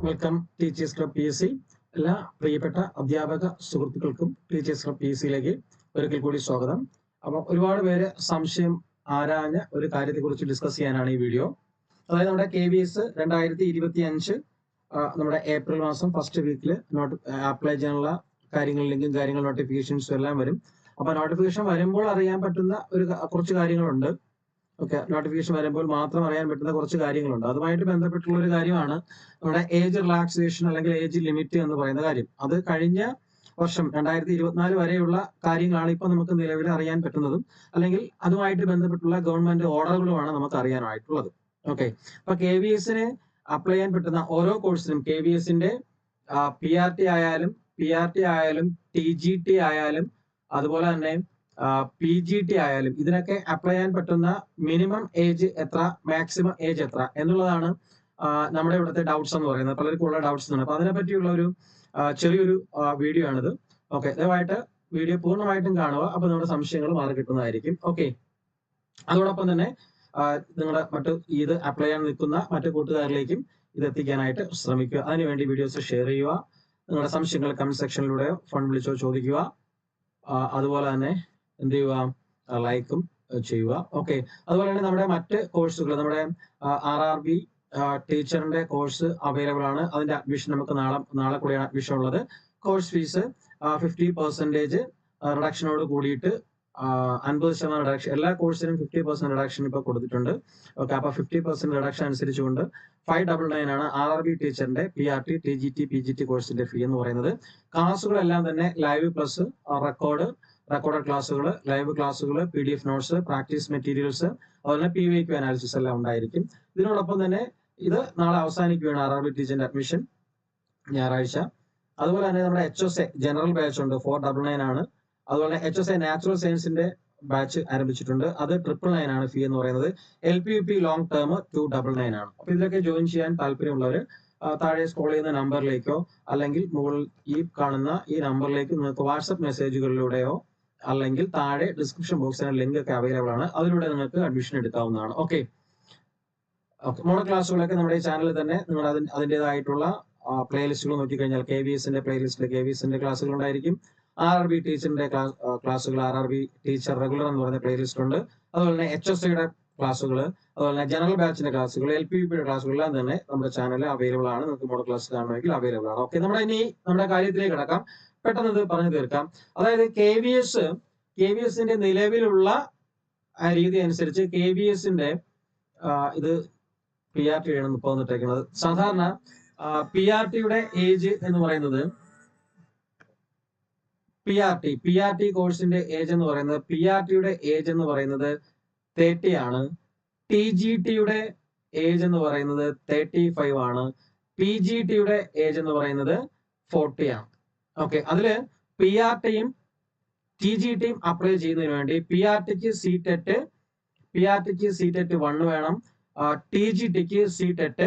Welcome teachers club PSC. എല്ലാ പ്രിയപ്പെട്ട അധ്യാപക സുഹൃത്തുക്കൾക്കും ടീച്ചേഴ്സ് ക്ലബ് PSCയിലേക്ക് ഒരിക്കൽ കൂടി സ്വാഗതം. അപ്പം ഒരുപാട് പേര് സംശയം ആരാഞ്ഞ ഒരു കാര്യത്തെക്കുറിച്ച് ഡിസ്കസ് ചെയ്യാനാണ് ഈ വീഡിയോ. അതായത് നമ്മുടെ KVS 2025 നമ്മുടെ ഏപ്രിൽ മാസം ഫസ്റ്റ് വീക്കിൽ അപ്ലൈ ചെയ്യാനുള്ള ലിങ്കും കാര്യങ്ങൾ നോട്ടിഫിക്കേഷൻസും എല്ലാം വരും. അപ്പൊ നോട്ടിഫിക്കേഷൻ വരുമ്പോൾ അറിയാൻ പറ്റുന്ന കുറച്ച് കാര്യങ്ങളുണ്ട്. ഓക്കെ, നോട്ടിഫിക്കേഷൻ വരുമ്പോൾ മാത്രം അറിയാൻ പറ്റുന്ന കുറച്ച് കാര്യങ്ങളുണ്ട്. അതുമായിട്ട് ബന്ധപ്പെട്ടുള്ള ഒരു കാര്യമാണ് നമ്മുടെ ഏജ് റിലാക്സേഷൻ അല്ലെങ്കിൽ ഏജ് ലിമിറ്റ് എന്ന് പറയുന്ന കാര്യം. അത് കഴിഞ്ഞ വർഷം 2024 വരെയുള്ള കാര്യങ്ങളാണ് ഇപ്പൊ നമുക്ക് നിലവിൽ അറിയാൻ പറ്റുന്നതും, അല്ലെങ്കിൽ അതുമായിട്ട് ബന്ധപ്പെട്ടുള്ള ഗവൺമെന്റ് ഓർഡറുകളുമാണ് നമുക്ക് അറിയാനായിട്ടുള്ളത്. ഓക്കെ, അപ്പൊ KVSന് അപ്ലൈ ചെയ്യാൻ പറ്റുന്ന ഓരോ കോഴ്സിനും KVSന്റെ PRT ആയാലും TGT ആയാലും അതുപോലെ തന്നെ PGT ആയാലും ഇതിനൊക്കെ അപ്ലൈ ചെയ്യാൻ പറ്റുന്ന മിനിമം ഏജ് എത്ര, മാക്സിമം ഏജ് എത്ര എന്നുള്ളതാണ് നമ്മുടെ ഇവിടുത്തെ ഡൗട്ട്സ് എന്ന് പറയുന്നത്. പലർക്കും ഉള്ള ഡൗട്ട്സ് ആണ്. അപ്പൊ അതിനെ പറ്റിയുള്ള ഒരു ചെറിയൊരു വീഡിയോ ആണിത്. ഓക്കെ, ദയവായിട്ട് വീഡിയോ പൂർണ്ണമായിട്ടും കാണുക. അപ്പൊ നമ്മുടെ സംശയങ്ങൾ മാറി കിട്ടുന്നതായിരിക്കും. ഓക്കെ, അതോടൊപ്പം തന്നെ നിങ്ങളുടെ ഇത് അപ്ലൈ ചെയ്യാൻ നിൽക്കുന്ന മറ്റു കൂട്ടുകാരിലേക്കും ഇത് എത്തിക്കാനായിട്ട് ശ്രമിക്കുക. അതിനുവേണ്ടി വീഡിയോസ് ഷെയർ ചെയ്യുക. നിങ്ങളുടെ സംശയങ്ങൾ കമന്റ് സെക്ഷനിലൂടെ ഫോൺ വിളിച്ചോ ചോദിക്കുക. അതുപോലെ തന്നെ എന്ത് ചെയ്യുക, ലൈക്കും ചെയ്യുക. ഓക്കെ, അതുപോലെ തന്നെ നമ്മുടെ മറ്റ് കോഴ്സുകൾ, നമ്മുടെ RRB ടീച്ചറിന്റെ കോഴ്സ് അവൈലബിൾ ആണ്. അതിന്റെ അഡ്മിഷൻ നമുക്ക് നാളെ കൂടിയാണ് അഡ്മിഷൻ ഉള്ളത്. കോഴ്സ് ഫീസ് 50% റിഡക്ഷനോട് കൂടിയിട്ട് 50% റിഡക്ഷൻ, എല്ലാ കോഴ്സിനും 50% റിഡക്ഷൻ ഇപ്പൊ കൊടുത്തിട്ടുണ്ട്. ഓക്കെ, അപ്പൊ 50% റിഡക്ഷൻ അനുസരിച്ചുകൊണ്ട് 599 ആണ് RRB ടീച്ചറിന്റെ PRT, TGT, PGT കോഴ്സിന്റെ ഫീ എന്ന് പറയുന്നത്. ക്ലാസ്സുകളെല്ലാം തന്നെ ലൈവ് പ്ലസ് റെക്കോർഡ് ക്ലാസ്സുകൾ, ലൈവ് ക്ലാസ്സുകൾ, PDF നോട്ട്സ്, പ്രാക്ടീസ് മെറ്റീരിയൽസ്, അതുപോലെ PYQ അനാലിസിസ് എല്ലാം ഉണ്ടായിരിക്കും. ഇതിനോടൊപ്പം തന്നെ ഇത് നാളെ അവസാനിക്കുകയാണ് RRB ടീച്ചറിന്റെ അഡ്മിഷൻ, ഞായറാഴ്ച. അതുപോലെ തന്നെ നമ്മുടെ HSA ജനറൽ ബാച്ച് ഉണ്ട്, 499 ആണ്. അതുപോലെ HSA നാച്ചുറൽ സയൻസിന്റെ ബാച്ച് ആരംഭിച്ചിട്ടുണ്ട്, അത് 999 ആണ് ഫീ എന്ന് പറയുന്നത്. LPUP ലോങ് ടേം 299 ആണ്. അപ്പൊ ഇതിലൊക്കെ ജോയിൻ ചെയ്യാൻ താല്പര്യമുള്ളവർ താഴെ സ്ക്രോൾ ചെയ്യുന്ന നമ്പറിലേക്കോ അല്ലെങ്കിൽ മുകളിൽ ഈ കാണുന്ന ഈ നമ്പറിലേക്ക് നിങ്ങൾക്ക് വാട്സപ്പ് മെസ്സേജുകളിലൂടെയോ അല്ലെങ്കിൽ താഴെ ഡിസ്ക്രിപ്ഷൻ ബോക്സിന് ലിങ്ക് ഒക്കെ അവൈലബിൾ ആണ്, അതിലൂടെ നിങ്ങൾക്ക് അഡ്മിഷൻ എടുക്കാവുന്നതാണ്. ഓക്കെ, മോഡൽ ക്ലാസ്സുകളൊക്കെ നമ്മുടെ ഈ ചാനലിൽ തന്നെ നിങ്ങൾ അതിൻ്റെതായിട്ടുള്ള പ്ലേലിസ്റ്റുകൾ നോക്കിക്കഴിഞ്ഞാൽ KVSന്റെ പ്ലേലിസ്റ്റിൽ KVSന്റെ ക്ലാസ്സുകൾ ഉണ്ടായിരിക്കും. RRB ടീച്ചറിന്റെ ക്ലാസ്സുകൾ, RRB ടീച്ചർ റെഗുലർ എന്ന് പറയുന്ന പ്ലേലിസ്റ്റ് ഉണ്ട്. അതുപോലെ തന്നെ HSAയുടെ ക്ലാസ്സുകൾ, അതുപോലെ തന്നെ ജനറൽ ബാച്ചിന്റെ ക്ലാസ്സുകൾ, LPUPയുടെ ക്ലാസ്സുകൾ എല്ലാം തന്നെ നമ്മുടെ ചാനലിൽ അവൈലബിൾ ആണ്. നിങ്ങൾക്ക് മോഡൽ ക്ലാസ് കാണണമെങ്കിൽ അവൈലബിൾ ആണ്. ഓക്കെ, നമ്മുടെ കാര്യത്തിലേക്ക് കിടക്കാം, പെട്ടെന്ന് ഇത് പറഞ്ഞു തീർക്കാം. അതായത് KVSന്റെ നിലവിലുള്ള രീതി അനുസരിച്ച് KVSന്റെ ഇത് PRT ആണ് ഇപ്പോൾ വന്നിട്ടേക്കുന്നത്. സാധാരണ PRTയുടെ ഏജ് എന്ന് പറയുന്നത് PRT കോഴ്സിന്റെ ഏജ് എന്ന് പറയുന്നത് PRTയുടെ ഏജ് എന്ന് പറയുന്നത് 30 ആണ്. TGTയുടെ ഏജ് എന്ന് പറയുന്നത് 35 ആണ്. PGTയുടെ ഏജ് എന്ന് പറയുന്നത് 40 ആണ്. ഓക്കെ, അതില് PRTയും TGTയും അപ്ലൈ ചെയ്യുന്നതിന് വേണ്ടി PRTക്ക് CTET 1 വേണം, TGTക്ക് CTET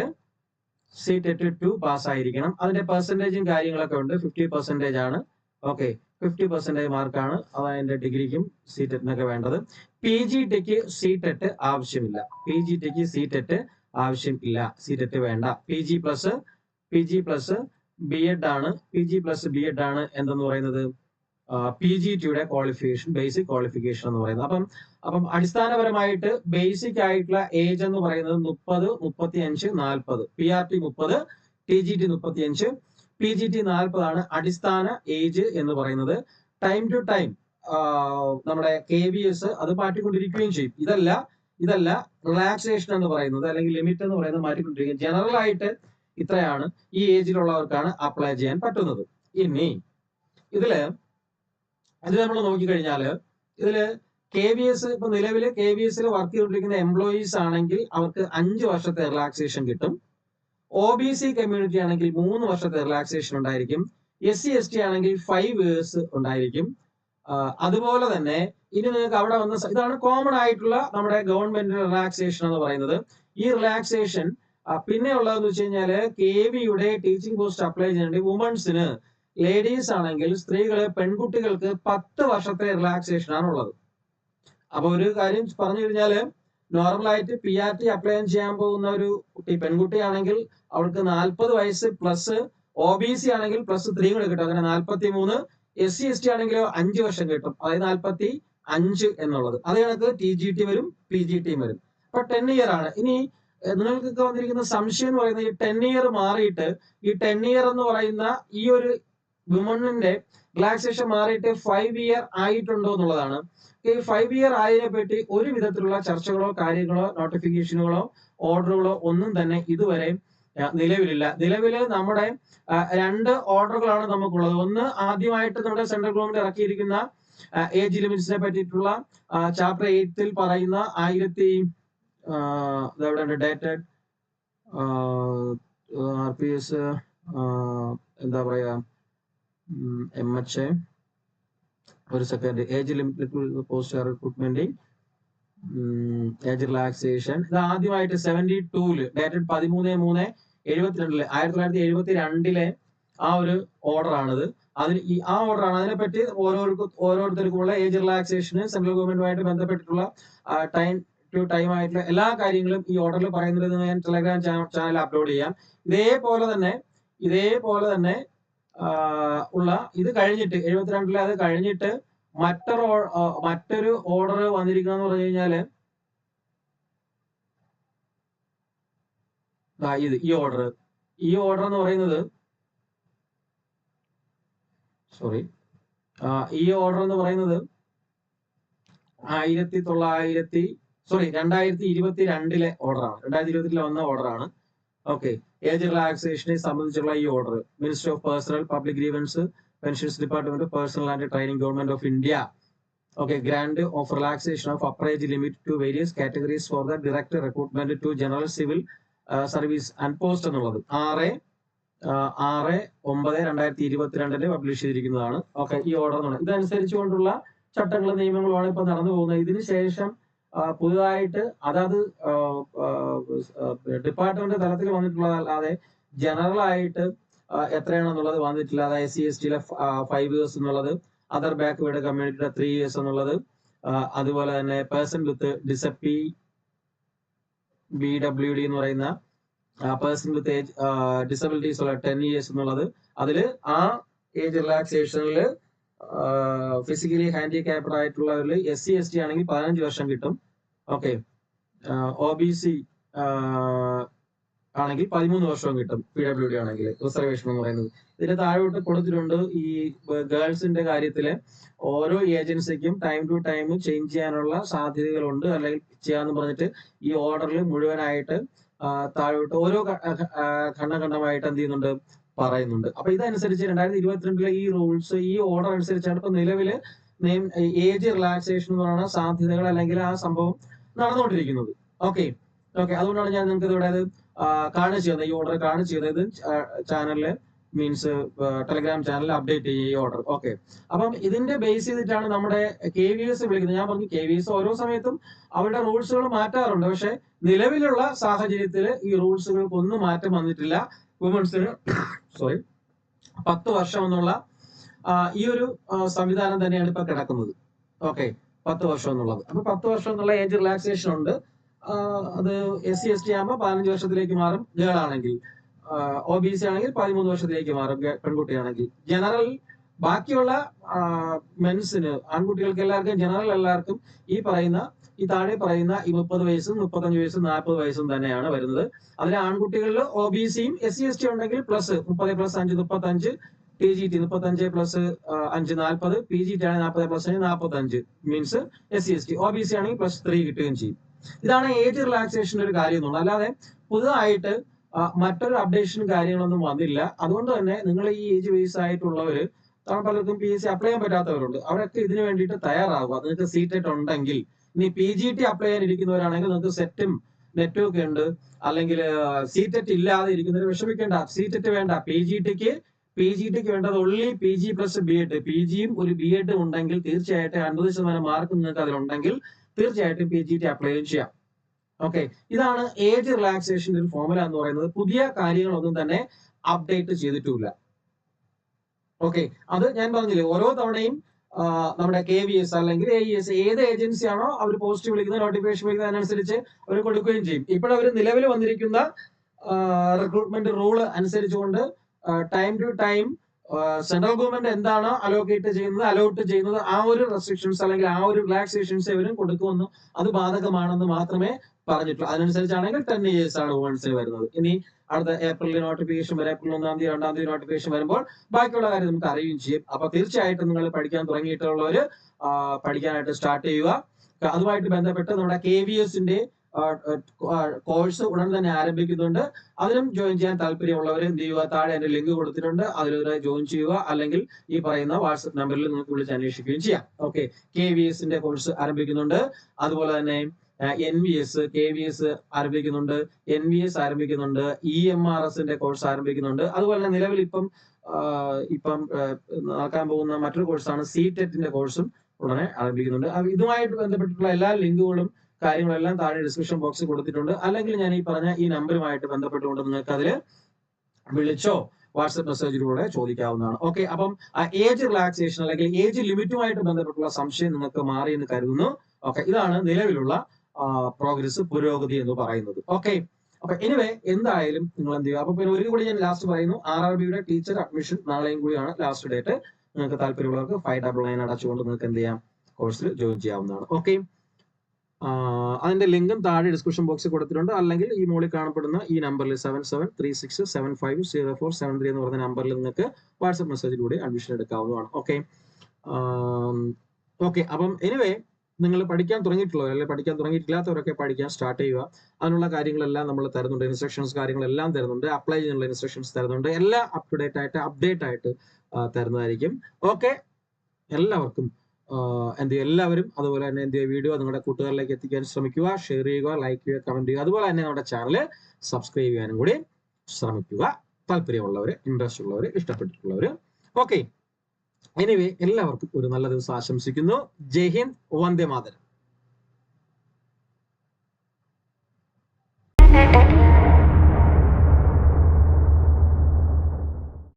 2 പാസ് ആയിരിക്കണം. അതിന്റെ പെർസെന്റേജും കാര്യങ്ങളൊക്കെ ഉണ്ട്. 50% ആണ്. ഓക്കെ, 50% മാർക്കാണ് അതിന്റെ ഡിഗ്രിക്കും CTETനൊക്കെ വേണ്ടത്. PGTക്ക് CTET ആവശ്യമില്ല. CTET വേണ്ട. PG പ്ലസ് B.Ed ആണ് എന്തെന്ന് പറയുന്നത് PGTയുടെ ക്വാളിഫിക്കേഷൻ, ബേസിക് ക്വാളിഫിക്കേഷൻ എന്ന് പറയുന്നത്. അപ്പം അടിസ്ഥാനപരമായിട്ട് ബേസിക് ആയിട്ടുള്ള ഏജ് എന്ന് പറയുന്നത് 30, 35, 40. PRT 30, TGT 35, PGT 40 ആണ് അടിസ്ഥാന ഏജ് എന്ന് പറയുന്നത്. ടൈം ടു ടൈം നമ്മുടെ KVS അത് മാറ്റിക്കൊണ്ടിരിക്കുകയും ചെയ്യും. ഇതല്ല റിലാക്സേഷൻ എന്ന് പറയുന്നത്, അല്ലെങ്കിൽ ലിമിറ്റ് എന്ന് പറയുന്നത് മാറ്റിക്കൊണ്ടിരിക്കും. ജനറൽ ആയിട്ട് ഇത്രയാണ് ഈ ഏജിലുള്ളവർക്കാണ് അപ്ലൈ ചെയ്യാൻ പറ്റുന്നത്. ഇനി ഇതില് നമ്മൾ നോക്കിക്കഴിഞ്ഞാല് ഇതില് KVS ഇപ്പൊ നിലവില് KVSൽ വർക്ക് ചെയ്തുകൊണ്ടിരിക്കുന്ന എംപ്ലോയീസ് ആണെങ്കിൽ അവർക്ക് 5 വർഷത്തെ റിലാക്സേഷൻ കിട്ടും. OBC കമ്മ്യൂണിറ്റി ആണെങ്കിൽ 3 വർഷത്തെ റിലാക്സേഷൻ ഉണ്ടായിരിക്കും. SC/ST ആണെങ്കിൽ 5 years ഉണ്ടായിരിക്കും. അതുപോലെ തന്നെ ഇനി നിങ്ങൾക്ക് അവിടെ വന്ന ഇതാണ് കോമൺ ആയിട്ടുള്ള നമ്മുടെ ഗവൺമെന്റ് റിലാക്സേഷൻ എന്ന് പറയുന്നത്. ഈ റിലാക്സേഷൻ പിന്നെ ഉള്ളതെന്ന് വെച്ച് കഴിഞ്ഞാല് KVയുടെ ടീച്ചിങ് പോസ്റ്റ് അപ്ലൈ ചെയ്യേണ്ട വുമൺസിന്, ലേഡീസ് ആണെങ്കിൽ പെൺകുട്ടികൾക്ക് 10 വർഷത്തെ റിലാക്സേഷൻ ആണുള്ളത്. അപ്പൊ ഒരു കാര്യം പറഞ്ഞു കഴിഞ്ഞാല് നോർമലായിട്ട് PRT അപ്ലൈ ചെയ്യാൻ പോകുന്ന ഒരു കുട്ടി പെൺകുട്ടിയാണെങ്കിൽ അവൾക്ക് 40 വയസ്സ് പ്ലസ് OBC ആണെങ്കിൽ +3 കൂടെ കിട്ടും. അങ്ങനെ 43. SC/ST ആണെങ്കിലോ 5 വർഷം കിട്ടും. അതായത് 45 എന്നുള്ളത്. അതേ കണക്ക് TGT വരും, PGT വരും. അപ്പൊ 10 ഇയർ ആണ്. ഇനി നിങ്ങൾക്കൊക്കെ വന്നിരിക്കുന്ന സംശയം എന്ന് പറയുന്നത് ഈ 10 ഇയർ മാറിയിട്ട് ഈ 10 ഇയർ എന്ന് പറയുന്ന ഈ ഒരു വിമണിന്റെ റിലാക്സേഷൻ മാറിയിട്ട് 5 ഇയർ ആയിട്ടുണ്ടോ എന്നുള്ളതാണ്. ഈ 5 ഇയർ ആയതിനെ പറ്റി ഒരു വിധത്തിലുള്ള ചർച്ചകളോ കാര്യങ്ങളോ നോട്ടിഫിക്കേഷനുകളോ ഓർഡറുകളോ ഒന്നും തന്നെ ഇതുവരെ നിലവിലില്ല. നിലവില് നമ്മുടെ 2 ഓർഡറുകളാണ് നമുക്കുള്ളത്. ഒന്ന് ആദ്യമായിട്ട് നമ്മുടെ സെൻട്രൽ ഗവൺമെന്റ് ഇറക്കിയിരിക്കുന്ന ഏജ് ലിമിറ്റ്സിനെ പറ്റിയിട്ടുള്ള ചാപ്റ്റർ 8 പറയുന്ന 1000 ഡേറ്റഡ് RPS എന്താ പറയാ MHA ഒരു second age limit post recruitment age relaxation ഇത് ആദ്യമായിട്ട് 72 ഡേറ്റഡ് 13/3/72 1972 ആ ഒരു ഓർഡർ ആണിത്. അതിന് ആ ഓർഡർ ആണ്. അതിനെപ്പറ്റി ഓരോരുത്തർക്കുമുള്ള ഏജ് റിലാക്സേഷന് സെൻട്രൽ ഗവൺമെന്റുമായിട്ട് ബന്ധപ്പെട്ടിട്ടുള്ള ടൈം ടു ടൈം ആയിട്ടുള്ള എല്ലാ കാര്യങ്ങളും ഈ ഓർഡറിൽ പറയുന്നത് ഞാൻ ടെലഗ്രാം ചാനൽ അപ്ലോഡ് ചെയ്യാം. ഇതേപോലെ തന്നെ ഉള്ള ഇത് കഴിഞ്ഞിട്ട് 72 അത് കഴിഞ്ഞിട്ട് മറ്റൊരു ഓർഡർ വന്നിരിക്കണമെന്ന് പറഞ്ഞു കഴിഞ്ഞാല് ഈ ഓർഡർ എന്ന് പറയുന്നത് ഈ ഓർഡർ എന്ന് പറയുന്നത് 2022 ഓർഡറാണ്. 2022 വന്ന ഓർഡറാണ്. ഓക്കെ, ഏജ് റിലാക്സേഷനെ സംബന്ധിച്ചുള്ള ഈ order minister of personnel public grievances pensions department personnel and training government of India. Okay, grant of relaxation of upper age limit to various categories for the direct recruitment to general civil service and post എന്നുള്ളത് 6/9/2022 publish ചെയ്തിരിക്കുന്നതാണ്. Okay, ഈ order ഇതനുസരിച്ചുകൊണ്ടുള്ള ചട്ടങ്ങളും നിയമങ്ങളുമാണ് ഇപ്പൊ നടന്നു പോകുന്നത്. ഇതിന് ശേഷം പുതുതായിട്ട് അതായത് ഡിപ്പാർട്ട്മെന്റ് തലത്തിൽ വന്നിട്ടുള്ളതല്ലാതെ ജനറൽ ആയിട്ട് എത്രയാണെന്നുള്ളത് വന്നിട്ടില്ല. അതായത് SC/ST 5 ഇയേഴ്സ് എന്നുള്ളത്, അതർ ബാക്ക്വേർഡ് കമ്മ്യൂണിറ്റിയുടെ 3 ഇയേഴ്സ് എന്നുള്ളത്, അതുപോലെ തന്നെ പേഴ്സൺ വിത്ത് BWD എന്ന് പറയുന്ന പേഴ്സൺ വിത്ത് ഏജ് ഡിസബിലിറ്റീസ് ഉള്ള 10 ഇയേഴ്സ് എന്നുള്ളത്. അതില് ആ ഏജ് റിലാക്സേഷനിൽ ഫിസിക്കലി ഹാൻഡിക്യാപ്ഡ് ആയിട്ടുള്ളവരിൽ SC/ST ആണെങ്കിൽ 15 വർഷം കിട്ടും. ഓക്കെ, OBC ആണെങ്കിൽ 13 വർഷവും കിട്ടും. PWD ആണെങ്കിൽ റിസർവേഷൻ എന്ന് പറയുന്നത്. ഇതിന്റെ താഴോട്ട് കൊടുത്തിട്ടുണ്ട്. ഈ ഗേൾസിന്റെ കാര്യത്തില് ഓരോ ഏജൻസിക്കും ടൈം ടു ടൈം ചേഞ്ച് ചെയ്യാനുള്ള സാധ്യതകളുണ്ട്, അല്ലെങ്കിൽ ചെയ്യാന്ന് പറഞ്ഞിട്ട് ഈ ഓർഡറിൽ മുഴുവനായിട്ട് താഴോട്ട് ഓരോ ഖണ്ഡമായിട്ട് എന്ത് ചെയ്യുന്നുണ്ട്, പറയുന്നുണ്ട്. അപ്പൊ ഇതനുസരിച്ച് 2022 ഈ റൂൾസ് ഈ ഓർഡർ അനുസരിച്ചാണ് ഇപ്പൊ നിലവില് ഏജ് റിലാക്സേഷൻ എന്ന് പറയുന്ന സാധ്യതകൾ അല്ലെങ്കിൽ ആ സംഭവം നടന്നുകൊണ്ടിരിക്കുന്നത്. ഓക്കെ, അതുകൊണ്ടാണ് ഞാൻ നിങ്ങൾക്ക് ഇവിടെ കാണിച്ചു തന്നത്, ഈ ഓർഡർ കാണിച്ചു തന്നത് ചാനലില് മീൻസ് ടെലഗ്രാം ചാനലിൽ അപ്ഡേറ്റ് ചെയ്യുക ഈ ഓർഡർ. ഓക്കെ, അപ്പം ഇതിന്റെ ബേസ് ചെയ്തിട്ടാണ് നമ്മുടെ KVS വിളിക്കുന്നത്. ഞാൻ പറഞ്ഞു KVS ഓരോ സമയത്തും അവരുടെ റൂൾസുകൾ മാറ്റാറുണ്ട്. പക്ഷെ നിലവിലുള്ള സാഹചര്യത്തിൽ ഈ റൂൾസുകൾക്ക് ഒന്നും മാറ്റം വന്നിട്ടില്ല. വുമൻസിന് 10 വർഷം എന്നുള്ള ഈ ഒരു സംവിധാനം തന്നെയാണ് ഇപ്പൊ കിടക്കുന്നത്. ഓക്കെ, 10 വർഷം എന്നുള്ളത്. അപ്പൊ 10 വർഷം എന്നുള്ള ഏജ് റിലാക്സേഷൻ ഉണ്ട്. അത് SC/ST ആകുമ്പോൾ 15 വർഷത്തിലേക്ക് മാറും ഗേൾ ആണെങ്കിൽ. OBC ആണെങ്കിൽ 13 വർഷത്തിലേക്ക് മാറും പെൺകുട്ടിയാണെങ്കിൽ. ജനറൽ ബാക്കിയുള്ള മെൻസിന് ആൺകുട്ടികൾക്ക് എല്ലാവർക്കും ജനറൽ എല്ലാവർക്കും ഈ താഴെ പറയുന്ന ഈ 30 വയസ്സും 35 വയസ്സും 40 വയസ്സും തന്നെയാണ് വരുന്നത്. അതിലെ ആൺകുട്ടികളിൽ OBCയും SC/ST ഉണ്ടെങ്കിൽ പ്ലസ് 30 + 5 35, TGT 35 + 5 40, PGT ആണെങ്കിൽ 40 + 5 45 മീൻസ് SC/ST. OBC ആണെങ്കിൽ +3 കിട്ടുകയും ചെയ്യും. ഇതാണ് ഏജ് റിലാക്സേഷന്റെ ഒരു കാര്യം എന്നുള്ളത്. അല്ലാതെ പുതുതായിട്ട് മറ്റൊരു അപ്ഡേഷൻ കാര്യങ്ങളൊന്നും വന്നില്ല. അതുകൊണ്ട് തന്നെ നിങ്ങൾ ഈ ഏജ് ബേസ് ആയിട്ടുള്ളവര് പലർക്കും PSC അപ്ലൈ ചെയ്യാൻ പറ്റാത്തവരുണ്ട്. അവരൊക്കെ ഇതിനു വേണ്ടിയിട്ട് തയ്യാറാവുക. നിങ്ങൾക്ക് CTET ഉണ്ടെങ്കിൽ. ഇനി PGT അപ്ലൈ ചെയ്യാൻ ഇരിക്കുന്നവരാണെങ്കിൽ നിങ്ങൾക്ക് സെറ്റും നെറ്റും ഒക്കെ ഉണ്ട്. അല്ലെങ്കിൽ CTET ഇല്ലാതെ ഇരിക്കുന്നവർ വിഷമിക്കേണ്ട. CTET വേണ്ട. PGTക്ക് വേണ്ടത് only PG + B.Ed. PGയും ഒരു B.Ed ഉണ്ടെങ്കിൽ തീർച്ചയായിട്ടും 50% മാർക്ക് നിങ്ങൾക്ക് അതിലുണ്ടെങ്കിൽ തീർച്ചയായിട്ടും PGT അപ്ലൈ ചെയ്യാം. ഓക്കെ, ഇതാണ് ഏജ് റിലാക്സേഷന്റെ ഒരു ഫോർമുല എന്ന് പറയുന്നത്. പുതിയ കാര്യങ്ങളൊന്നും തന്നെ അപ്ഡേറ്റ് ചെയ്തിട്ടില്ല. ഓക്കെ, അത് ഞാൻ പറഞ്ഞില്ലേ, ഓരോ തവണയും നമ്മുടെ KVS അല്ലെങ്കിൽ AES ഏത് ഏജൻസിയാണോ അവർ പോസ്റ്റ് വിളിക്കുന്നത്, നോട്ടിഫിക്കേഷൻ വിളിക്കുന്നത് അതിനനുസരിച്ച് അവർ കൊടുക്കുകയും ചെയ്യും. ഇപ്പോഴവർ നിലവിൽ വന്നിരിക്കുന്ന റിക്രൂട്ട്മെന്റ് റൂള് അനുസരിച്ചുകൊണ്ട് time to time central government എന്താണ് അലോട്ട് ചെയ്യുന്നത് ആ ഒരു റെസ്ട്രിക്ഷൻസ് അല്ലെങ്കിൽ ആ ഒരു റിലാക്സേഷൻസ് ഇവരും കൊടുക്കുമെന്ന് അത് ബാധകമാണെന്ന് മാത്രമേ പറഞ്ഞിട്ടുള്ളൂ. അതിനനുസരിച്ചാണെങ്കിൽ 10 years ആണ് വുമൺസിന് വരുന്നത്. ഇനി അടുത്ത ഏപ്രിൽ നോട്ടിഫിക്കേഷൻ വരെ, ഏപ്രിൽ 1-ാം തീയതി 2-ാം തീയതി നോട്ടിഫിക്കേഷൻ വരുമ്പോൾ ബാക്കിയുള്ള കാര്യം നമുക്ക് അറിയുകയും ചെയ്യും. അപ്പൊ തീർച്ചയായിട്ടും നിങ്ങൾ പഠിക്കാൻ തുടങ്ങിയിട്ടുള്ളവര് പഠിക്കാനായിട്ട് സ്റ്റാർട്ട് ചെയ്യുക. അതുമായിട്ട് ബന്ധപ്പെട്ട് നമ്മുടെ KVSന്റെ കോഴ്സ് ഉടൻ തന്നെ ആരംഭിക്കുന്നുണ്ട്. അതിനും ജോയിൻ ചെയ്യാൻ താല്പര്യമുള്ളവർ എന്ത് ചെയ്യുക, താഴെ എന്റെ ലിങ്ക് കൊടുത്തിട്ടുണ്ട്, അതിലൂടെ ജോയിൻ ചെയ്യുക. അല്ലെങ്കിൽ ഈ പറയുന്ന വാട്സ്ആപ്പ് നമ്പറിൽ നിങ്ങൾക്ക് വിളിച്ച് അന്വേഷിക്കുകയും ചെയ്യാം. ഓക്കെ, KVSന്റെ കോഴ്സ് ആരംഭിക്കുന്നുണ്ട്. അതുപോലെ തന്നെ NVS, KVS ആരംഭിക്കുന്നുണ്ട്, NVS ആരംഭിക്കുന്നുണ്ട്, EMRSന്റെ കോഴ്സ് ആരംഭിക്കുന്നുണ്ട്. അതുപോലെ തന്നെ നിലവിൽ ഇപ്പം നടക്കാൻ പോകുന്ന മറ്റൊരു കോഴ്സാണ് CTETന്റെ കോഴ്സും ഉടനെ ആരംഭിക്കുന്നുണ്ട്. ഇതുമായിട്ട് ബന്ധപ്പെട്ടിട്ടുള്ള എല്ലാ ലിങ്കുകളും കാര്യങ്ങളെല്ലാം താഴെ ഡിസ്ക്രിപ്ഷൻ ബോക്സിൽ കൊടുത്തിട്ടുണ്ട്. അല്ലെങ്കിൽ ഞാൻ ഈ പറഞ്ഞ ഈ നമ്പറുമായിട്ട് ബന്ധപ്പെട്ടുകൊണ്ട് നിങ്ങൾക്ക് അതിൽ വിളിച്ചോ വാട്സ്ആപ്പ് മെസ്സേജിലൂടെ ചോദിക്കാവുന്നതാണ്. ഓക്കെ, അപ്പം ഏജ് റിലാക്സേഷൻ അല്ലെങ്കിൽ ഏജ് ലിമിറ്റുമായിട്ട് ബന്ധപ്പെട്ടുള്ള സംശയം നിങ്ങൾക്ക് മാറി എന്ന് കരുതുന്നു. ഓക്കെ, ഇതാണ് നിലവിലുള്ള പ്രോഗ്രസ്, പുരോഗതി എന്ന് പറയുന്നത്. ഓക്കെ, അപ്പൊ എനിവേ എന്തായാലും നിങ്ങൾ എന്ത് ചെയ്യുക. അപ്പൊ പിന്നെ ഒരു കൂടി ഞാൻ ലാസ്റ്റ് പറയുന്നു, RRBയുടെ ടീച്ചർ അഡ്മിഷൻ നാളെയും കൂടിയാണ് ലാസ്റ്റ് ഡേറ്റ്. നിങ്ങൾക്ക് താല്പര്യമുള്ളവർക്ക് 599 അടച്ചുകൊണ്ട് നിങ്ങൾക്ക് എന്ത് ചെയ്യാം, കോഴ്സിൽ ജോയിൻ ചെയ്യാവുന്നതാണ്. ഓക്കെ, അതിന്റെ ലിങ്കും താഴെ ഡിസ്ക്രിപ്ഷൻ ബോക്സിൽ കൊടുത്തിട്ടുണ്ട്. അല്ലെങ്കിൽ ഈ മുകളിൽ കാണപ്പെടുന്ന ഈ നമ്പറിൽ 7736750473 എന്ന് പറയുന്ന നമ്പറിൽ നിങ്ങൾക്ക് വാട്സ്ആപ്പ് മെസ്സേജിലൂടെ അഡ്മിഷൻ എടുക്കാവുന്നതാണ്. ഓക്കെ, അപ്പം എനിവേ നിങ്ങൾ പഠിക്കാൻ തുടങ്ങിയിട്ടുള്ളവർ അല്ലെങ്കിൽ പഠിക്കാൻ തുടങ്ങിയിട്ടില്ലാത്തവരൊക്കെ പഠിക്കാൻ സ്റ്റാർട്ട് ചെയ്യുക. അതിനുള്ള കാര്യങ്ങളെല്ലാം നമ്മൾ തരുന്നുണ്ട്, ഇൻസ്ട്രക്ഷൻസ് കാര്യങ്ങളെല്ലാം തരുന്നുണ്ട്, അപ്ലൈ ചെയ്യാനുള്ള ഇൻസ്ട്രക്ഷൻസ് തരുന്നുണ്ട്, എല്ലാം അപ് ടു ഡേറ്റ് ആയിട്ട് അപ്ഡേറ്റ് ആയിട്ട് തരുന്നതായിരിക്കും. ഓക്കെ, എല്ലാവർക്കും എല്ലാവരും അതുപോലെ തന്നെ വീഡിയോ നിങ്ങളുടെ കൂട്ടുകാരിലേക്ക് എത്തിക്കാൻ ശ്രമിക്കുക, ഷെയർ ചെയ്യുക, ലൈക്ക് ചെയ്യുക, കമന്റ് ചെയ്യുക. അതുപോലെ തന്നെ നമ്മുടെ ചാനൽ സബ്സ്ക്രൈബ് ചെയ്യാനും കൂടി ശ്രമിക്കുക, താല്പര്യമുള്ളവര്, ഇൻട്രസ്റ്റ് ഉള്ളവര്, ഇഷ്ടപ്പെട്ടിട്ടുള്ളവര്. ഓക്കെ, എനിവേ എല്ലാവർക്കും ഒരു നല്ല ദിവസം ആശംസിക്കുന്നു. ജയ് ഹിന്ദ്, വന്ദേ മാതരം.